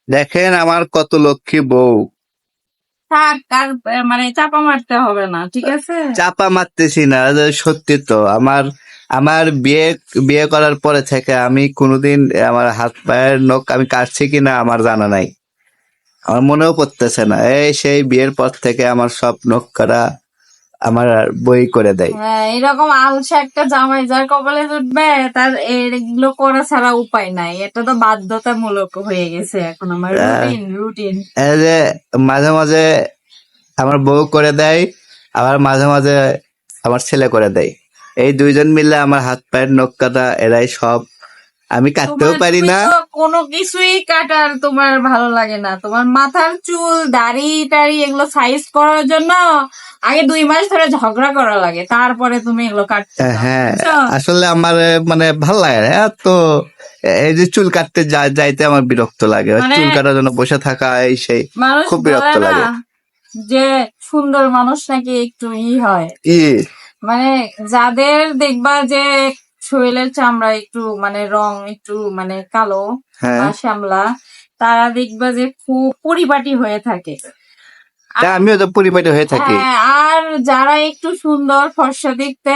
দেখেন আমার কত লক্ষ্মী বউ। থাক আর মানে চাপা মারতে হবে না, ঠিক আছে? চাপা মারতেছি না, যে সত্যি তো। আমার আমার বিয়ে বিয়ে করার পরে থেকে আমি কোনোদিন আমার হাত পায়ের নখ আমি কাটছি কিনা আমার জানা নাই, আমার মনেও পড়তেছে না। এই সেই বিয়ের পর থেকে আমার সব নখ কাটা আমার বই করে দেয়। হ্যাঁ, এরকম আলসা একটা জামাই যার কপালে জুটবে তার এগুলো করা ছাড়া উপায় নাই। এটা তো বাধ্যতামূলক হয়ে গেছে এখন, আমার আহ, রুটিন রুটিন। এই যে মাঝে মাঝে আমার বউ করে দেয়, আবার মাঝে মাঝে আমার ছেলে করে দেয়। এই দুইজন মিলে আমার হাত পায়ের নখ কাটা এরাই সব। আমি কাটতেও পারি তুমি না। তো কোনো কিছুই কাটার তোমার ভালো লাগে না। তোমার মাথার চুল দাড়ি টাড়ি এগুলো সাইজ করার জন্য আগে 2 মাস ধরে ঝগড়া করা লাগে, তারপরে তুমি এগুলো কাটতে চাও, হ্যাঁ, বুঝছো? আসলে আমার মানে ভাল লাগে না এত। এই যে চুল কাটতে যাইতে আমার বিরক্ত লাগে, মানে চুল কাটার জন্য বসে থাকা এই সেই মানুষ খুব বলে বিরক্ত না লাগে। যে সুন্দর মানুষ নাকি একটু হয়, কি মানে যাদের দেখবা যে শরীরের চামড়া একটু মানে রং একটু মানে কালো হ্যাঁ, বা শ্যামলা, তারা দেখবা যে খুব পরিপাটি হয়ে থাকে। তা আমিও তো পরিপাটি হয়ে থাকি। হ্যাঁ, আর যারা একটু সুন্দর ফর্সা দেখতে,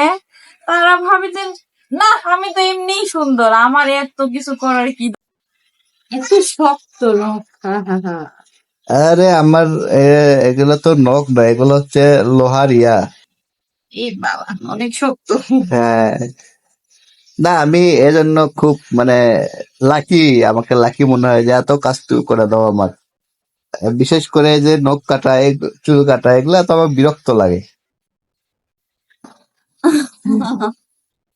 তারা ভাবে যে না আমি তো এমনিই সুন্দর, আমার এত কিছু করার কি এত শক্ত লোক। হ্যাঁ হ্যাঁ হ্যাঁ। আরে আমার এগুলো তো নখ না, এগুলো হচ্ছে লোহার ইয়া। এই বাবা অনেক শক্ত। হ্যাঁ, না আমি এজন্য খুব মানে লাকি, আমাকে লাকি মনে হয় যে এত কাজ তুই করে দাও আমার। বিশেষ করে যে নখ কাটা চুল কাটা এগুলা তো আমার বিরক্ত লাগে।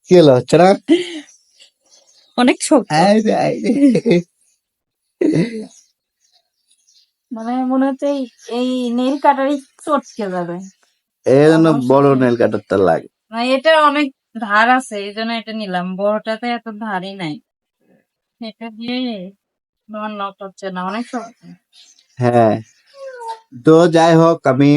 কি হলো, হচ্ছে না? অনেক শক্ত, আরে, আরে। মানে মনে হচ্ছে এই নেল কাটারই চটকে যাবে। এই জন্য বড় অবশ্যই নেল কাটারটা লাগে। না, এটা অনেক ধার আছে এই জন্য এটা নিলাম, বড়টাতে এত ধারই নাই। এটা দিয়ে তোমার নখ হচ্ছে না, অনেক শক্ত। হ্যাঁ, তো যাই হোক, আমি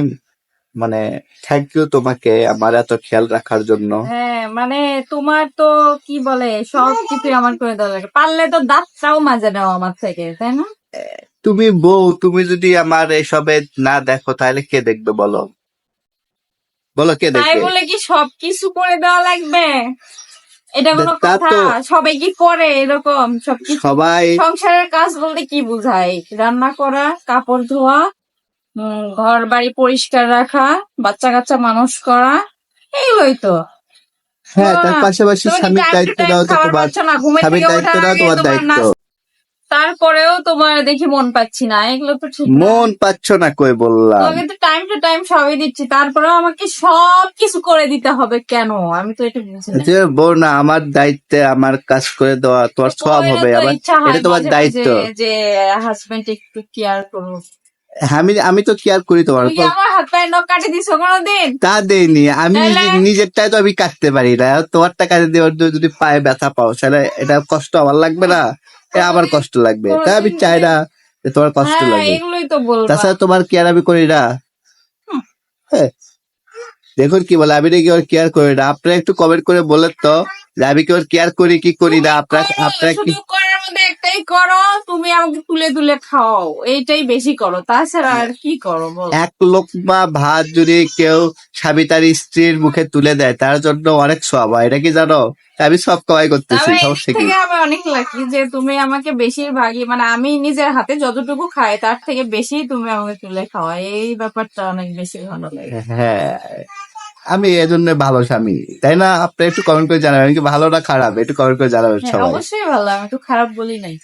মানে থ্যাংক ইউ তোমাকে আমার এত খেয়াল রাখার জন্য। হ্যাঁ, মানে তোমার তো কি বলে সব কিছু আমার করে দেওয়া লাগে, পারলে তো দাঁতটাও মাজে নাও আমার থেকে, তাই না? তুমি বউ, তুমি যদি আমার এসবে না দেখো তাহলে কে দেখবে বলো? বলো কে তাই দেখবে? বলে কি সব কিছু করে দেওয়া লাগবে? এটা কোনো তা কথা? তো সবাই কি করে এরকম সবকিছু? সবাই। সংসারের কাজ বলতে কি বুঝায়? রান্না করা, কাপড় ধোয়া, ঘর বাড়ি পরিষ্কার রাখা, বাচ্চা কাচ্চা মানুষ করা, এগুলোই তো। হ্যাঁ, তার পাশাপাশি তুমি কি স্বামীর টাইম টু দায়িত্ব টাইম দাও তো খাবার তোমার। পাচ্ছ না? ঘুমের স্বামীর থেকে ওঠার দায়িত্বটাও আগে তোমার তোমার দায়িত্ব। তারপরেও তোমার দেখি মন পাচ্ছি না, এগুলো তো ঠিক না। মন পাচ্ছ না কই বললাম? তোমাকে তো টাইম টু টাইম সবই দিচ্ছি, তারপরেও আমাকে সব কিছু করে দিতে হবে কেন? আমি তো এটা বুঝি না। যে বউ না, আমার দায়িত্বে আমার কাজ করে দেওয়া তোমার সব বউয়েরও হবে, তো আবার ইচ্ছা এটা হয় তোমার মাঝে মাঝে দায়িত্ব। যে হাজবেন্ড একটু কেয়ার করুক। আমি আমি তো কেয়ার করি তোমার তুমি কি উপর। আমার হাত পায়ের নখ কাটে দিছো কোনোদিন? তা দেইনি আমি, তাহলে নিজেরটাই তো আমি কাটতে পারি না, তোমারটা কাটে দেওয়ার জন্য যদি পায়ে ব্যথা পাও তাহলে এটা কষ্ট আমার লাগবে না? আবার কোনোদিন কষ্ট লাগবে, তাই আমি কোনোদিন চাই যদি না যে তোমার কষ্ট হ্যাঁ লাগুক। এগুলোই তো বলবা। তাছাড়া তোমার কেয়ার আমি করি না। হুম, হ্যাঁ, দেখুন কি বলে, আমি নাকি ওর কেয়ার করি না। আপনারা একটু কমেন্ট করে বলেন তো যে আমি কি ওর কেয়ার করি কি করি না। তুমি আপনারা করো, আপনারা কি শুধু করার মধ্যে একটাই করো, তুমি আমাকে তুলে তুলে খাও, এইটাই বেশি করো, তাছাড়া আর কি করো বলো? এক লোকমা ভাত যদি কেউ স্বামী তার স্ত্রীর মুখে তুলে দেয় তার জন্য অনেক সব হয়, এটা কি জানো? আমি সব কামাই করতেছি, তবে এই দিক সমস্যা কি? থেকে আমি অনেক লাকি যে তুমি আমাকে বেশিরভাগই মানে আমি নিজের হাতে যতটুকু খাই তার থেকে বেশি তুমি আমাকে তুলে খাওয়া, এই ব্যাপারটা অনেক বেশি ভালো লাগে। হ্যাঁ, আমি এজন্য ভালো স্বামী, তাই না? আপনি একটু কমেন্ট করে জানাবেন আমি কি ভালো না খারাপ, একটু কমেন্ট করে জানাবেন হ্যাঁ সবাই। অবশ্যই ভালো, আমি তো খারাপ বলি নাই।